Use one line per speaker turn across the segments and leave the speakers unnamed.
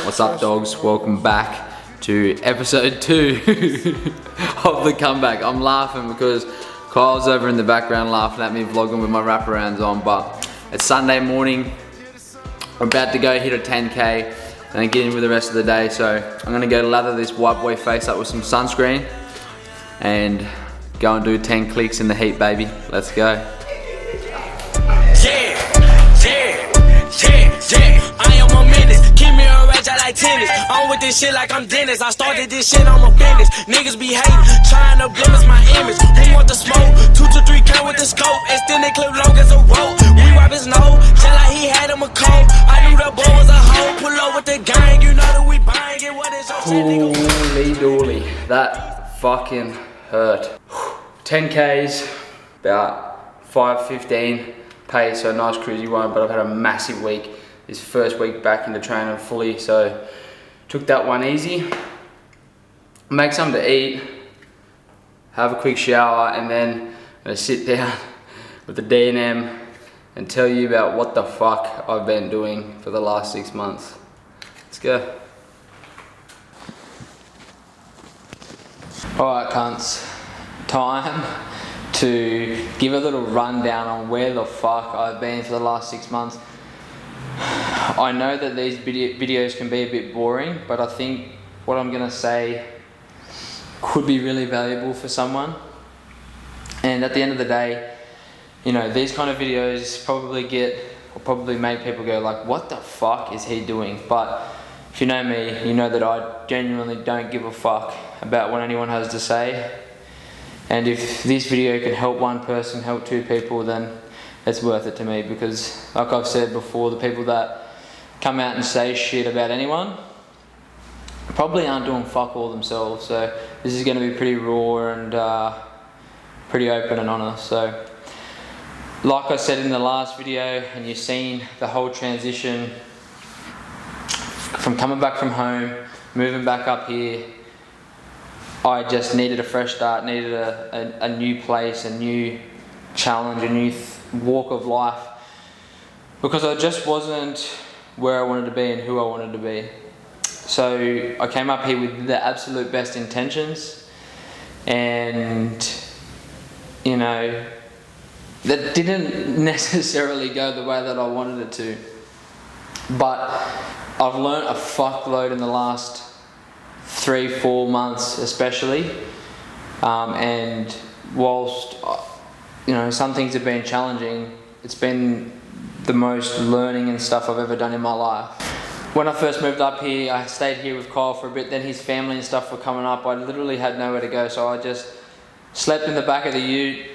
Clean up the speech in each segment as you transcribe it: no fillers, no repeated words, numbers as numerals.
What's up, dogs? Welcome back to episode 2 of the comeback. I'm laughing because Kyle's over in the background laughing at me vlogging with my wraparounds on, but it's Sunday morning. I'm about to go hit a 10k and then get in with the rest of the day, so I'm gonna go lather this white boy face up with some sunscreen and go and do 10 clicks in the heat, baby. Let's go.
I am a menace. Keep me a rage, I like tennis. I'm with this shit like I'm Dennis. I started this shit, I'm a business. Niggas be hating, trying to blemish my image. Who want the smoke? 2 to 3 count with the scope. Extended clip long as a rope. We wipe his nose, just like he had him a cold. I knew the boy was a hoe. Pull up with the gang, you know that we buying it. What is your shit, nigga?
Holy dooly. That fucking hurt. 10Ks, about 5:15 pace, so nice cruisy one, but I've had a massive week. This first week back into training fully, so took that one easy. Make something to eat, have a quick shower, and then I'm gonna sit down with the D&M and tell you about what the fuck I've been doing for the last 6 months. Let's go. Alright, cunts. Time to give a little rundown on where the fuck I've been for the last 6 months. I know that these videos can be a bit boring, but I think what I'm gonna say could be really valuable for someone. And at the end of the day, you know, these kind of videos probably make people go like, what the fuck is he doing? But if you know me, you know that I genuinely don't give a fuck about what anyone has to say. And if this video can help one person, help 2 people, then it's worth it to me, because like I've said before, the people that come out and say shit about anyone probably aren't doing fuck all themselves. So this is going to be pretty raw and pretty open and honest. So like I said in the last video, and you've seen the whole transition from coming back from home, moving back up here, I just needed a fresh start, needed a new place, a new challenge, a new walk of life, because I just wasn't where I wanted to be and who I wanted to be. So I came up here with the absolute best intentions, and you know, that didn't necessarily go the way that I wanted it to, but I've learned a fuckload in the last 3-4 months especially, and whilst you know, some things have been challenging, it's been the most learning and stuff I've ever done in my life. When I first moved up here, I stayed here with Kyle for a bit, then his family and stuff were coming up. I literally had nowhere to go, so I just slept in the back of the ute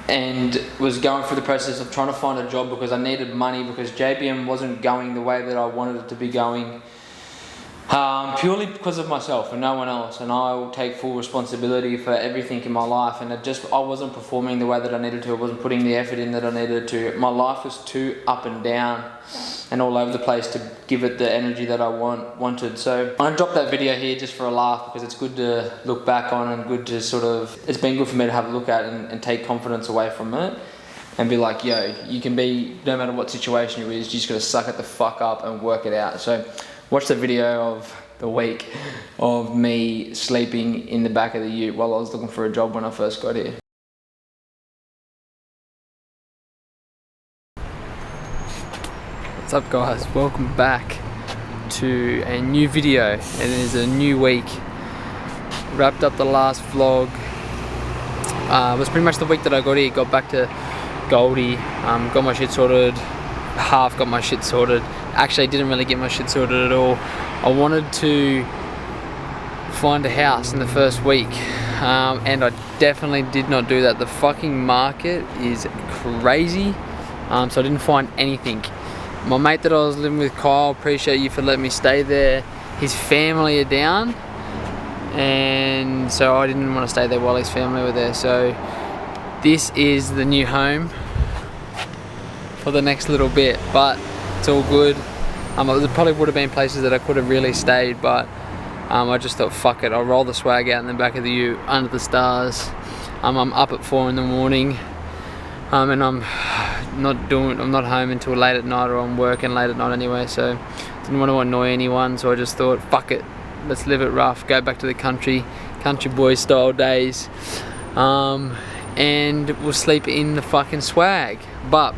and was going through the process of trying to find a job, because I needed money, because JBM wasn't going the way that I wanted it to be going. Purely because of myself and no one else, and I will take full responsibility for everything in my life. And I wasn't performing the way that I needed to. I wasn't putting the effort in that I needed to. My life was too up and down and all over the place to give it the energy that I wanted. So I'm gonna drop that video here just for a laugh, because it's good to look back on and good to it's been good for me to have a look at and take confidence away from it and be like, yo, you can be, no matter what situation you're in, you just gotta suck it the fuck up and work it out. So watch the video of the week of me sleeping in the back of the ute while I was looking for a job when I first got here. What's up, guys? Welcome back to a new video. It is a new week. Wrapped up the last vlog. It was pretty much the week that I got here. Got back to Goldie, got my shit sorted, half got my shit sorted. Actually, didn't really get my shit sorted at all. I wanted to find a house in the first week, and I definitely did not do that. The fucking market is crazy, so I didn't find anything. My mate that I was living with, Kyle, appreciate you for letting me stay there. His family are down, and so I didn't want to stay there while his family were there. So this is the new home for the next little bit, but it's all good. There probably would have been places that I could have really stayed, but I just thought, fuck it, I'll roll the swag out in the back of the ute under the stars. I'm up at 4 in the morning, and I'm not home until late at night, or I'm working late at night anyway, so didn't want to annoy anyone. So I just thought, fuck it, let's live it rough, go back to the country boy style days, and we'll sleep in the fucking swag. But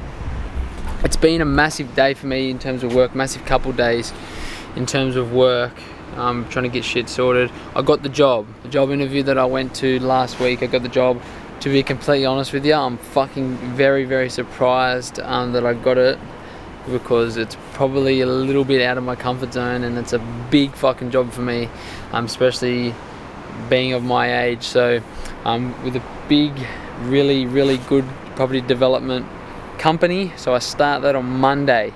it's been a massive day for me in terms of work, massive couple days in terms of work. I'm trying to get shit sorted. I got the job interview that I went to last week. I got the job. To be completely honest with you, I'm fucking very, very surprised that I got it, because it's probably a little bit out of my comfort zone, and it's a big fucking job for me, especially being of my age. So with a big, really, really good property development company. So I start that on Monday.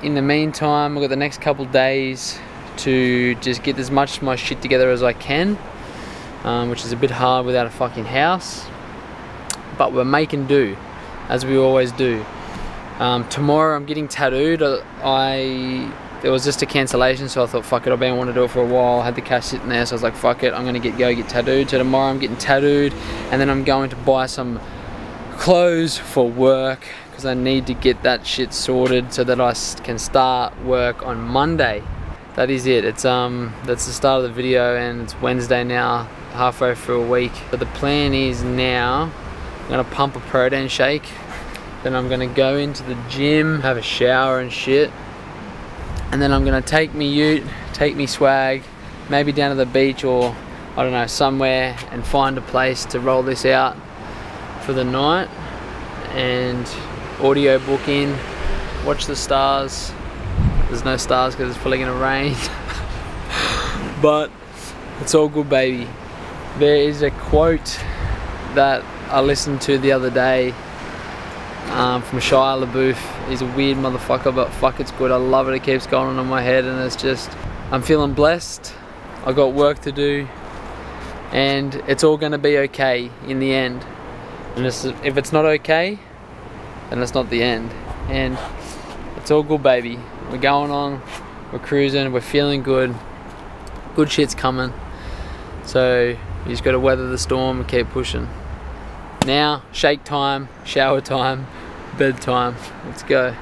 In the meantime, I've got the next couple days to just get as much of my shit together as I can, which is a bit hard without a fucking house, but we're making do, as we always do. Tomorrow I'm getting tattooed. There was just a cancellation, so I thought, fuck it, I've been wanting to do it for a while. I had the cash sitting there, so I was like, fuck it, I'm gonna go get tattooed. So tomorrow I'm getting tattooed, and then I'm going to buy some clothes for work, because I need to get that shit sorted so that I can start work on Monday. That is it. It's that's the start of the video, and it's Wednesday now, halfway through a week. But the plan is now I'm gonna pump a protein shake, then I'm gonna go into the gym, have a shower and shit, and then I'm gonna take me ute, take me swag, maybe down to the beach, or I don't know, somewhere, and find a place to roll this out for the night and audio book in, watch the stars. There's no stars because it's probably gonna rain, but it's all good, baby. There is a quote that I listened to the other day from Shia LaBeouf. He's a weird motherfucker, but fuck, it's good. I love it. It keeps going on in my head, and it's just, I'm feeling blessed. I got work to do, and it's all gonna be okay in the end. And if it's not okay, then it's not the end, and it's all good, baby. We're going on, we're cruising, we're feeling good. Good shit's coming. So you just gotta weather the storm and keep pushing. Now, shake time, shower time, bedtime. Let's go.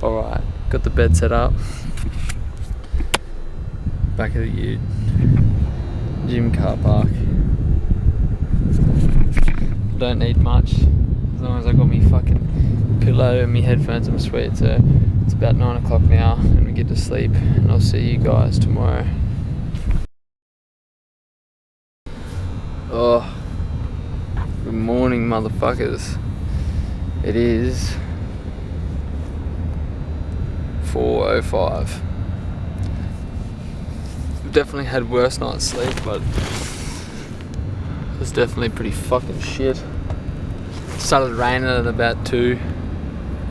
Alright, got the bed set up. Back of the ute. Gym car park. Don't need much, as long as I got me fucking pillow and me headphones, I'm sweet. So it's about 9 o'clock now, and we get to sleep, and I'll see you guys tomorrow. Oh, good morning, motherfuckers. It is 4:05. I've definitely had worse night's sleep, but it's definitely pretty fucking shit. It started raining at about 2,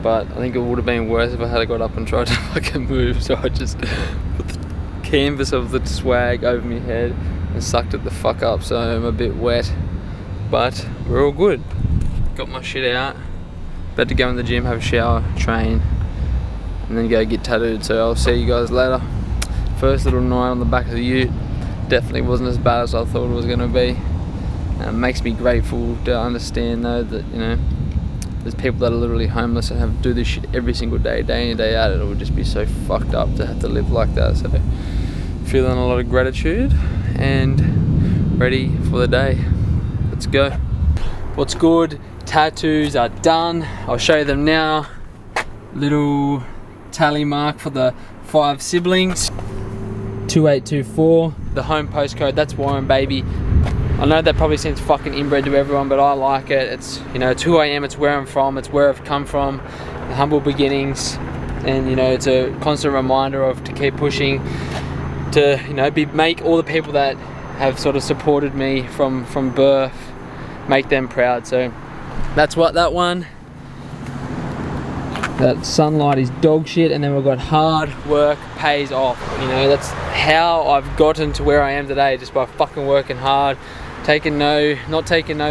but I think it would have been worse if I had got up and tried to fucking move. So I just put the canvas of the swag over my head and sucked it the fuck up, so I'm a bit wet, but we're all good. Got my shit out, about to go in the gym, have a shower, train, and then go get tattooed. So I'll see you guys later. First little night on the back of the ute, definitely wasn't as bad as I thought it was going to be. It makes me grateful to understand though that, you know, there's people that are literally homeless and have to do this shit every single day, day in day out. It would just be so fucked up to have to live like that. So feeling a lot of gratitude and ready for the day. Let's go. What's good? Tattoos are done. I'll show you them now. Little tally mark for the 5 siblings. 2824. The home postcode, that's Warren, baby. I know that probably seems fucking inbred to everyone, but I like it. It's, you know, it's who I am, it's where I'm from, it's where I've come from, the humble beginnings, and you know, it's a constant reminder of to keep pushing, to, you know, make all the people that have sort of supported me from birth make them proud. So that's what that one. That sunlight is dog shit, and then we've got hard work pays off. You know, that's how I've gotten to where I am today, just by fucking working hard, not taking no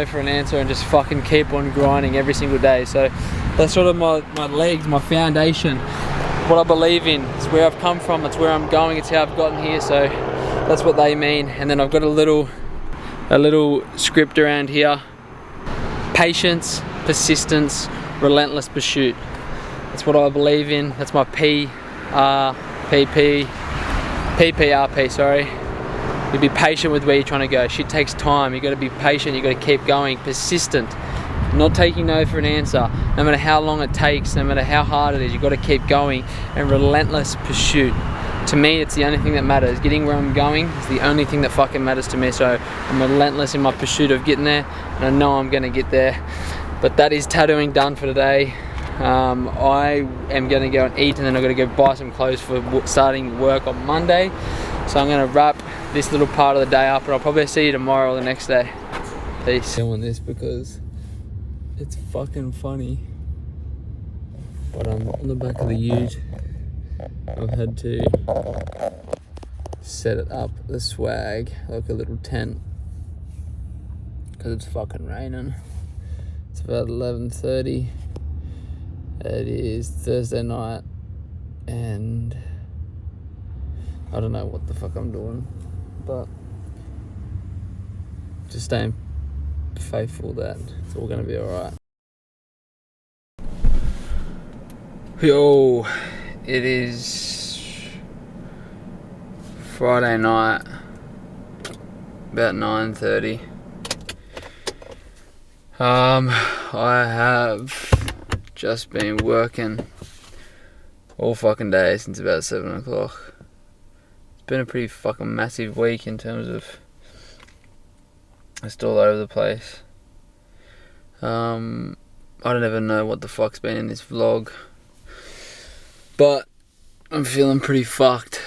for an answer, and just fucking keep on grinding every single day. So that's sort of my legs, my foundation, what I believe in. It's where I've come from, it's where I'm going, it's how I've gotten here. So that's what they mean. And then I've got a little script around here: patience, persistence, relentless pursuit. That's what I believe in. That's my PPRP, sorry. You be patient with where you're trying to go. Shit takes time. You got to be patient. You got to keep going. Persistent. Not taking no for an answer. No matter how long it takes, no matter how hard it is, you got to keep going. And relentless pursuit. To me, it's the only thing that matters. Getting where I'm going is the only thing that fucking matters to me. So I'm relentless in my pursuit of getting there, and I know I'm gonna get there. But that is tattooing done for today. I am going to go and eat, and then I'm going to go buy some clothes for starting work on Monday. So I'm going to wrap this little part of the day up, and I'll probably see you tomorrow or the next day. Peace. I'm doing this because it's fucking funny, but I'm on the back of the ute. I've had to set it up, the swag, like a little tent, because it's fucking raining. It's about 11:30. It is Thursday night, and I don't know what the fuck I'm doing, but just staying faithful that it's all gonna be alright. Yo, it is Friday night, about 9:30. I have just been working all fucking day since about 7 o'clock. It's been a pretty fucking massive week in terms of it's all over the place. I don't even know what the fuck's been in this vlog, but I'm feeling pretty fucked.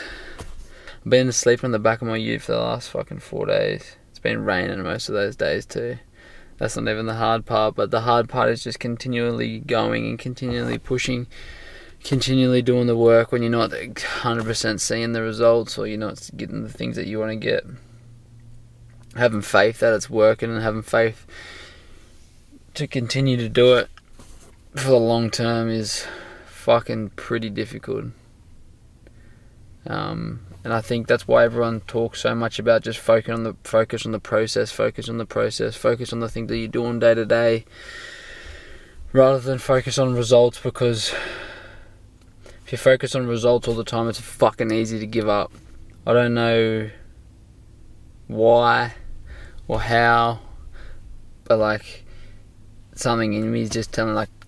I've been asleep on the back of my ute for the last fucking 4 days. It's been raining most of those days too. That's not even the hard part, but the hard part is just continually going and continually pushing, continually doing the work when you're not 100% seeing the results, or you're not getting the things that you want to get. Having faith that it's working, and having faith to continue to do it for the long term is fucking pretty difficult. And I think that's why everyone talks so much about just focus on the process, focus on the things that you're doing day to day, rather than focus on results. Because if you focus on results all the time, it's fucking easy to give up. I don't know why or how, but like something in me is just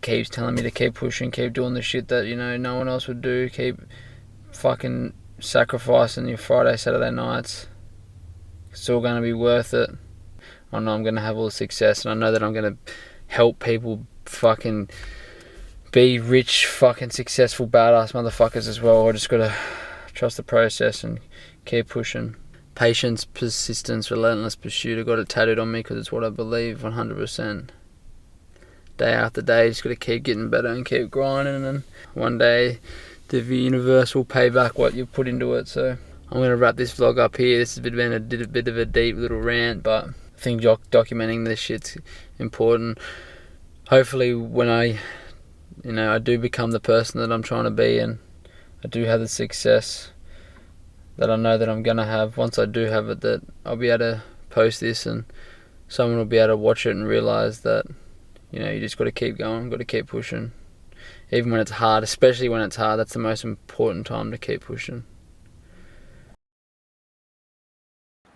keeps telling me to keep pushing, keep doing the shit that, you know, no one else would do, keep fucking sacrificing your Friday, Saturday nights. It's all going to be worth it. I know I'm going to have all the success, and I know that I'm going to help people fucking be rich, fucking successful, badass motherfuckers as well. I just got to trust the process and keep pushing. Patience, persistence, relentless pursuit. I got it tattooed on me because it's what I believe 100%. Day after day, just got to keep getting better and keep grinding, and then one day the universe will pay back what you've put into it. So I'm going to wrap this vlog up here. This has been a bit of a deep little rant, but I think documenting this shit's important. Hopefully when I do become the person that I'm trying to be, and I do have the success that I know that I'm going to have, once I do have it, that I'll be able to post this and someone will be able to watch it and realise that, you know, you just got to keep going, got to keep pushing. Even when it's hard, especially when it's hard, that's the most important time to keep pushing.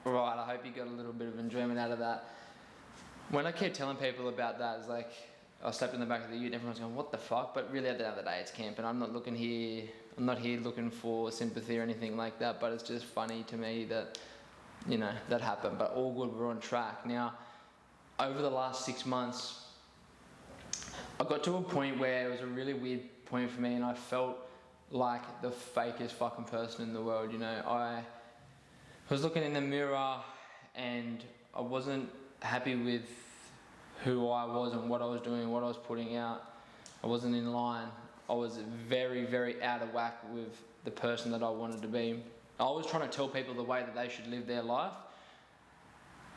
Right, I hope you got a little bit of enjoyment out of that. When I keep telling people about that, it's like I slept in the back of the ute and everyone's going, what the fuck? But really at the end of the day, it's camping. I'm not here looking for sympathy or anything like that, but it's just funny to me that, you know, that happened. But all good, we're on track. Now, over the last 6 months, I got to a point where it was a really weird point for me, and I felt like the fakest fucking person in the world. You know, I was looking in the mirror and I wasn't happy with who I was and what I was doing, what I was putting out. I wasn't in line. I was very, very out of whack with the person that I wanted to be. I was trying to tell people the way that they should live their life,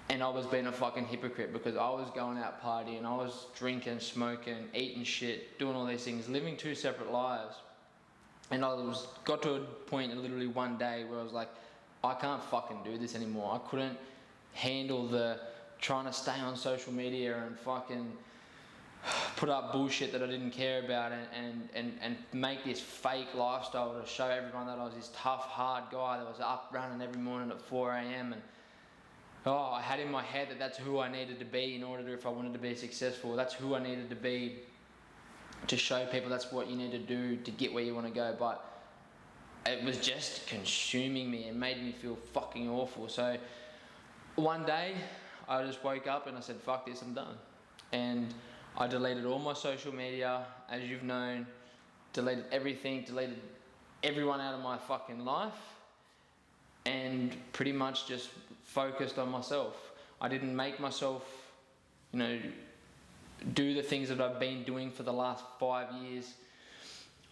and I was being a fucking hypocrite because I was going out partying, I was drinking, smoking, eating shit, doing all these things, living two separate lives. And I got to a point literally one day where I was like, I can't fucking do this anymore. I couldn't handle the trying to stay on social media and fucking put up bullshit that I didn't care about and make this fake lifestyle to show everyone that I was this tough, hard guy that was up running every morning at 4 a.m. And I had in my head that that's who I needed to be in order to, if I wanted to be successful. That's who I needed to be to show people that's what you need to do to get where you want to go. But it was just consuming me and made me feel fucking awful. So one day I just woke up and I said, fuck this, I'm done. And I deleted all my social media, as you've known, deleted everything, deleted everyone out of my fucking life, and pretty much just focused on myself. I didn't make myself, do the things that I've been doing for the last 5 years.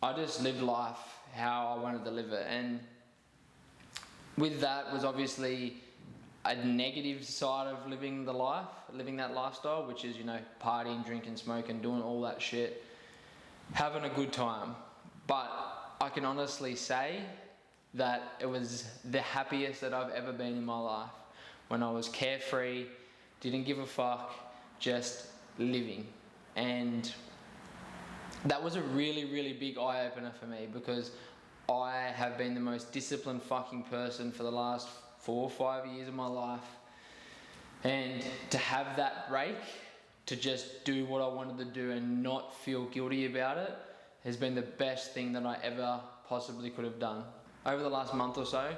I just lived life how I wanted to live it. And with that was obviously a negative side of living that lifestyle, which is, partying, drinking, smoking, doing all that shit, having a good time. But I can honestly say that it was the happiest that I've ever been in my life, when I was carefree, didn't give a fuck, just living. And that was a really, really big eye-opener for me, because I have been the most disciplined fucking person for the last 4 or 5 years of my life, and to have that break, to just do what I wanted to do and not feel guilty about it, has been the best thing that I ever possibly could have done. Over the last month or so,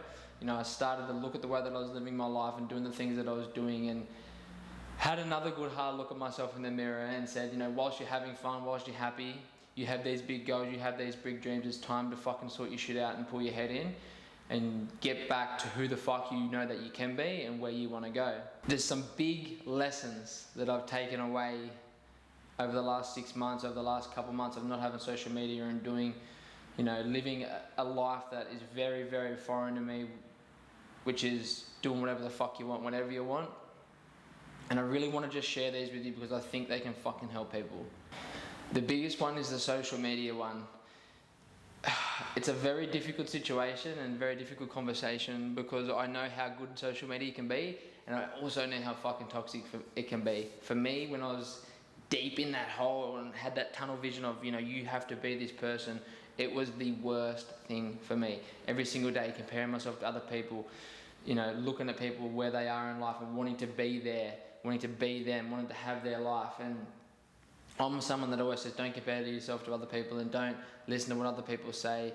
I started to look at the way that I was living my life and doing the things that I was doing, and had another good hard look at myself in the mirror and said, whilst you're having fun, whilst you're happy, you have these big goals, you have these big dreams, it's time to fucking sort your shit out and pull your head in and get back to who the fuck you know that you can be and where you want to go. There's some big lessons that I've taken away over the last 6 months, over the last couple months of not having social media and doing, living a life that is very, very foreign to me, which is doing whatever the fuck you want, whenever you want. And I really want to just share these with you because I think they can fucking help people. The biggest one is the social media one. It's a very difficult situation and very difficult conversation, because I know how good social media can be, and I also know how fucking toxic it can be. For me, when I was deep in that hole and had that tunnel vision of, you have to be this person, it was the worst thing for me. Every single day comparing myself to other people, looking at people where they are in life and wanting to be there, wanting to be them, wanting to have their life. And I'm someone that always says, don't compare yourself to other people and don't listen to what other people say.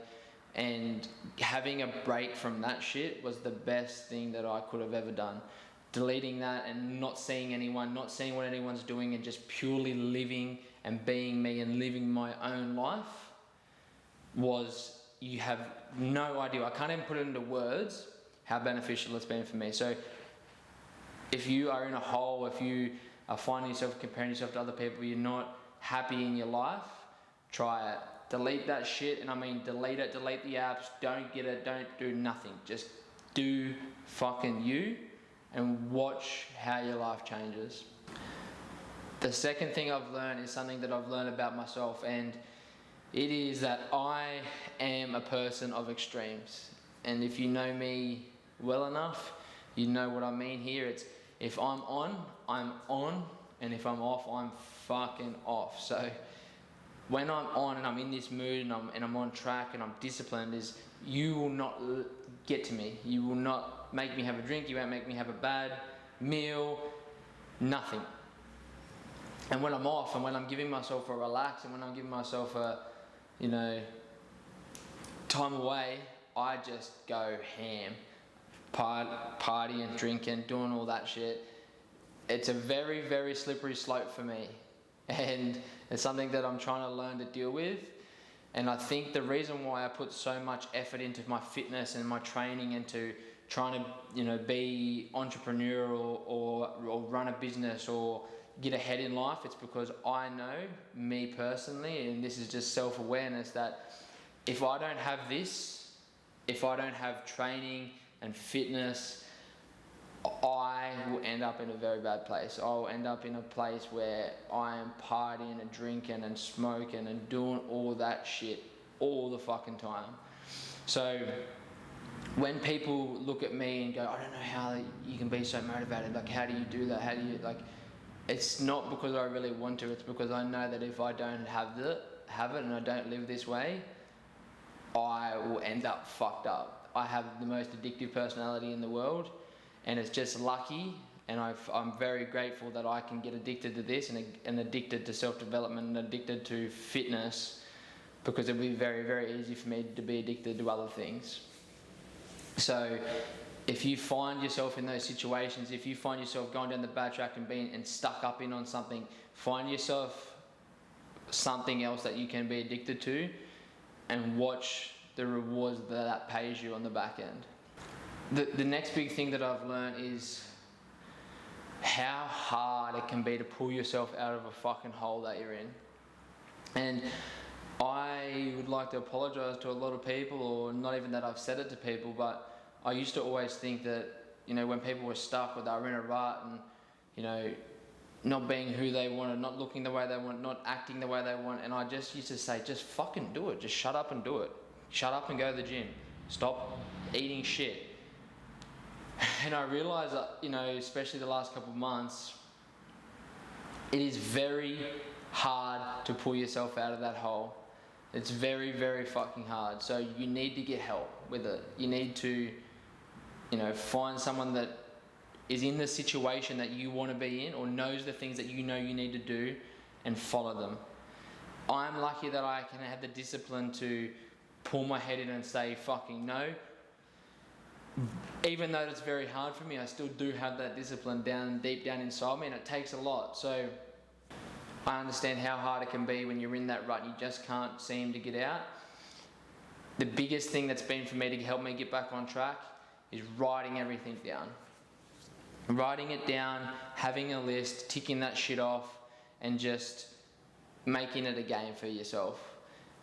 And having a break from that shit was the best thing that I could have ever done. Deleting that and not seeing anyone, not seeing what anyone's doing, and just purely living and being me and living my own life was, you have no idea. I can't even put it into words how beneficial it's been for me. So if you are in a hole, if you are finding yourself comparing yourself to other people, you're not happy in your life, try it. Delete that shit, and I mean delete it, delete the apps, don't get it, don't do nothing. Just do fucking you and watch how your life changes. The second thing I've learned is something that I've learned about myself, and it is that I am a person of extremes. And if you know me well enough, you know what I mean here. It's, if I'm on, and if I'm off, I'm fucking off. So when I'm on and I'm in this mood and I'm on track and I'm disciplined, is you will not get to me. You will not make me have a drink, you won't make me have a bad meal, nothing. And when I'm off and when I'm giving myself a relax and when I'm giving myself a, time away, I just go ham. Partying, drinking, doing all that shit. It's a very, very slippery slope for me, and it's something that I'm trying to learn to deal with. And I think the reason why I put so much effort into my fitness and my training, into trying to be entrepreneurial or run a business or get ahead in life, it's because I know, me personally, and this is just self-awareness, that if I don't have this, if I don't have training and fitness, I will end up in a very bad place. I will end up in a place where I am partying and drinking and smoking and doing all that shit all the fucking time. So when people look at me and go, I don't know how you can be so motivated, like how do you do that, how do you, like, it's not because I really want to, it's because I know that if I don't have it and I don't live this way, I will end up fucked up. I have the most addictive personality in the world, and it's just lucky, and I'm very grateful that I can get addicted to this and addicted to self-development and addicted to fitness, because it would be very, very easy for me to be addicted to other things. So if you find yourself in those situations, if you find yourself going down the bad track and being stuck up in on something, find yourself something else that you can be addicted to and watch the rewards that pays you on the back end. The next big thing that I've learned is how hard it can be to pull yourself out of a fucking hole that you're in. And I would like to apologize to a lot of people, or not even that I've said it to people, but I used to always think that, you know, when people were stuck or they were in a rut and, you know, not being who they wanted, not looking the way they want, not acting the way they want, and I just used to say, just fucking do it, just shut up and do it. Shut up and go to the gym. Stop eating shit. And I realised that, you know, especially the last couple of months, it is very hard to pull yourself out of that hole. It's very, very fucking hard. So you need to get help with it. You need to, you know, find someone that is in the situation that you want to be in, or knows the things that you know you need to do, and follow them. I'm lucky that I can have the discipline to pull my head in and say fucking no. Even though it's very hard for me, I still do have that discipline deep down inside me, and it takes a lot. So I understand how hard it can be when you're in that rut and you just can't seem to get out. The biggest thing that's been for me to help me get back on track is writing everything down. Writing it down, having a list, ticking that shit off, and just making it a game for yourself.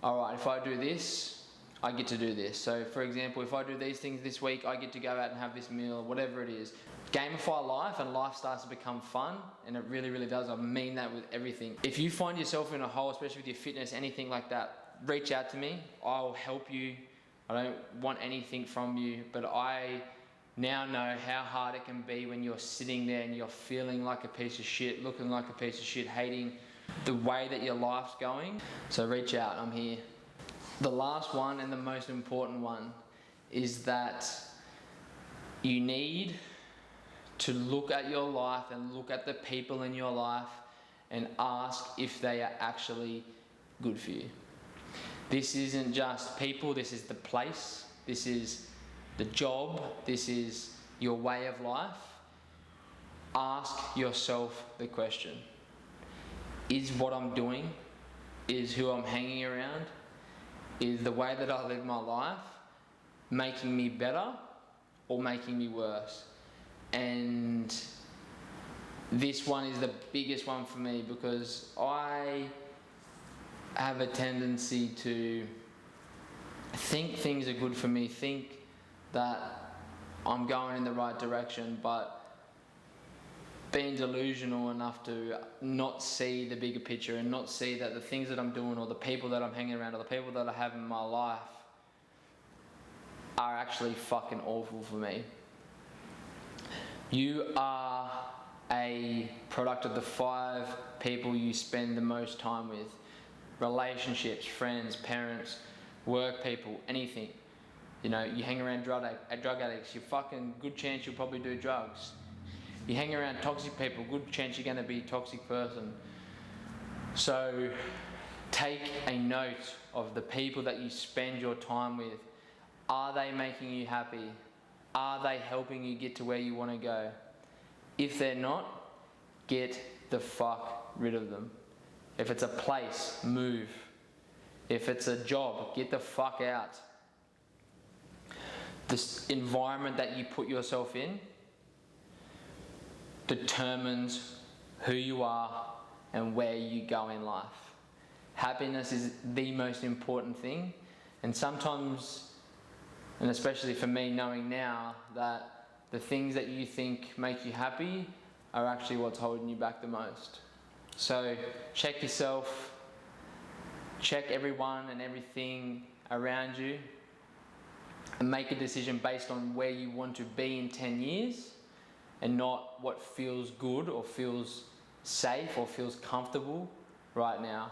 Alright, if I do this, I get to do this. So for example, if I do these things this week, I get to go out and have this meal, or whatever it is. Gamify life, and life starts to become fun, and it really, really does. I mean that with everything. If you find yourself in a hole, especially with your fitness, anything like that, reach out to me. I'll help you. I don't want anything from you, but I now know how hard it can be when you're sitting there and you're feeling like a piece of shit, looking like a piece of shit, hating the way that your life's going. So reach out, I'm here. The last one, and the most important one, is that you need to look at your life and look at the people in your life and ask if they are actually good for you. This isn't just people, this is the place, this is the job, this is your way of life. Ask yourself the question: is what I'm doing, is who I'm hanging around, is the way that I live my life making me better or making me worse? And this one is the biggest one for me, because I have a tendency to think things are good for me, think that I'm going in the right direction, but being delusional enough to not see the bigger picture and not see that the things that I'm doing, or the people that I'm hanging around, or the people that I have in my life are actually fucking awful for me. You are a product of the 5 people you spend the most time with. Relationships, friends, parents, work people, anything. You know, you hang around drug addicts, you're fucking good chance you'll probably do drugs. You hang around toxic people, good chance you're going to be a toxic person. So take a note of the people that you spend your time with. Are they making you happy? Are they helping you get to where you want to go? If they're not, get the fuck rid of them. If it's a place, move. If it's a job, get the fuck out. This environment that you put yourself in determines who you are and where you go in life. Happiness is the most important thing, and sometimes, and especially for me knowing now, that the things that you think make you happy are actually what's holding you back the most. So check yourself, check everyone and everything around you, and make a decision based on where you want to be in 10 years and not what feels good or feels safe or feels comfortable right now.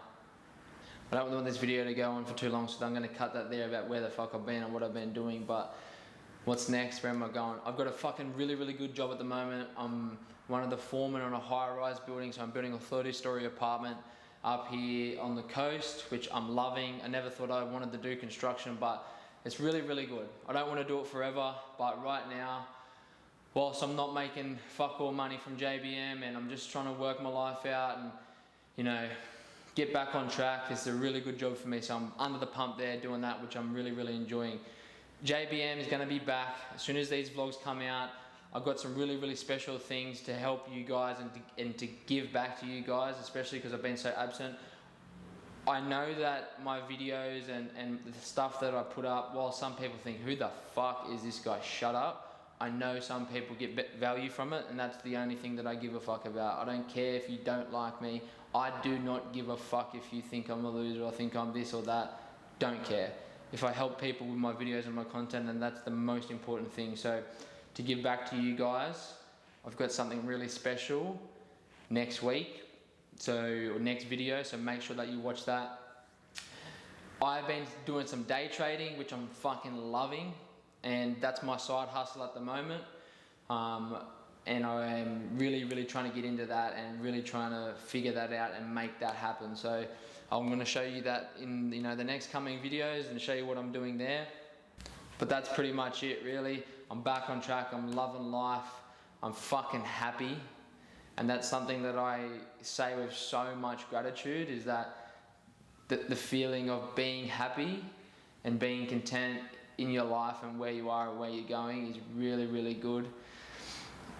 I don't want this video to go on for too long, so I'm going to cut that there about where the fuck I've been and what I've been doing. But what's next? Where am I going? I've got a fucking really good job at the moment. I'm one of the foremen on a high-rise building, so I'm building a 30-story apartment up here on the coast, which I'm loving. I never thought I wanted to do construction, but it's really good. I don't want to do it forever, but right now, whilst I'm not making fuck all money from JBM and I'm just trying to work my life out and, you know, get back on track, it's a really good job for me. So I'm under the pump there doing that, which I'm really enjoying. JBM is going to be back as soon as these vlogs come out. I've got some really special things to help you guys and to give back to you guys, especially because I've been so absent. I know that my videos and the stuff that I put up, while some people think, who the fuck is this guy, shut up, I know some people get value from it, and that's the only thing that I give a fuck about. I don't care if you don't like me. I do not give a fuck if you think I'm a loser or think I'm this or that. Don't care. If I help people with my videos and my content, then that's the most important thing. So to give back to you guys, I've got something really special next week, or next video, so make sure that you watch that. I've been doing some day trading, which I'm fucking loving, and that's my side hustle at the moment. And I am really trying to get into that and really trying to figure that out and make that happen. So I'm going to show you that in the next coming videos and show you what I'm doing there. But that's pretty much it, really. I'm back on track. I'm loving life. I'm fucking happy. And that's something that I say with so much gratitude, is that the feeling of being happy and being content in your life and where you are and where you're going is really good.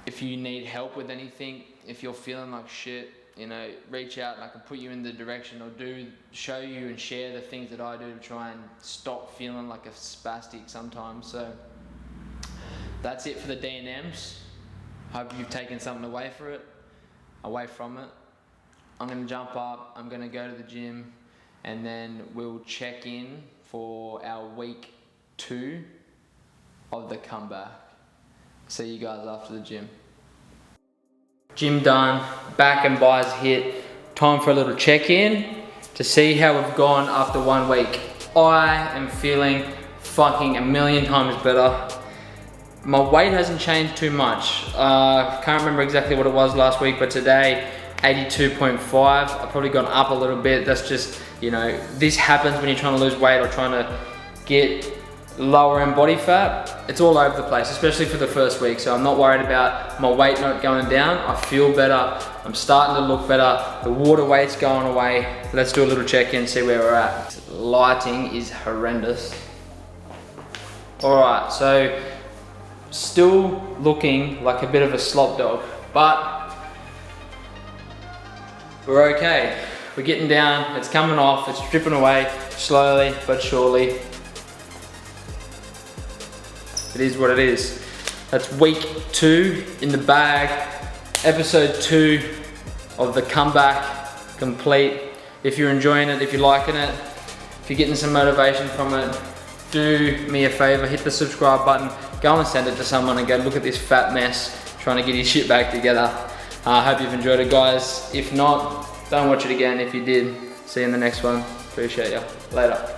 If you need help with anything, if you're feeling like shit, reach out and I can put you in the direction, or show you and share the things that I do to try and stop feeling like a spastic sometimes. So that's it for the D&Ms. Hope you've taken something away from it. I'm going to jump up, I'm going to go to the gym, and then we'll check in for our week 2 of the comeback. See you guys after the gym. Gym done, back and buys hit. Time for a little check-in to see how we've gone after 1 week. I am feeling fucking a million times better. My weight hasn't changed too much. Can't remember exactly what it was last week, but today, 82.5. I've probably gone up a little bit. That's just, this happens when you're trying to lose weight or trying to get lower in body fat. It's all over the place, especially for the first week. So I'm not worried about my weight not going down. I feel better. I'm starting to look better. The water weight's going away. Let's do a little check-in, see where we're at. Lighting is horrendous. All right, so still looking like a bit of a slop dog, but we're okay. We're getting down, it's coming off, it's dripping away slowly but surely. It is what it is. That's week 2 in the bag. Episode 2 of the comeback complete. If you're enjoying it, if you're liking it, if you're getting some motivation from it, do me a favor, hit the subscribe button, go and send it to someone and go, look at this fat mess trying to get his shit back together. I hope you've enjoyed it, guys. If not, don't watch it again. If you did, see you in the next one. Appreciate ya. Later.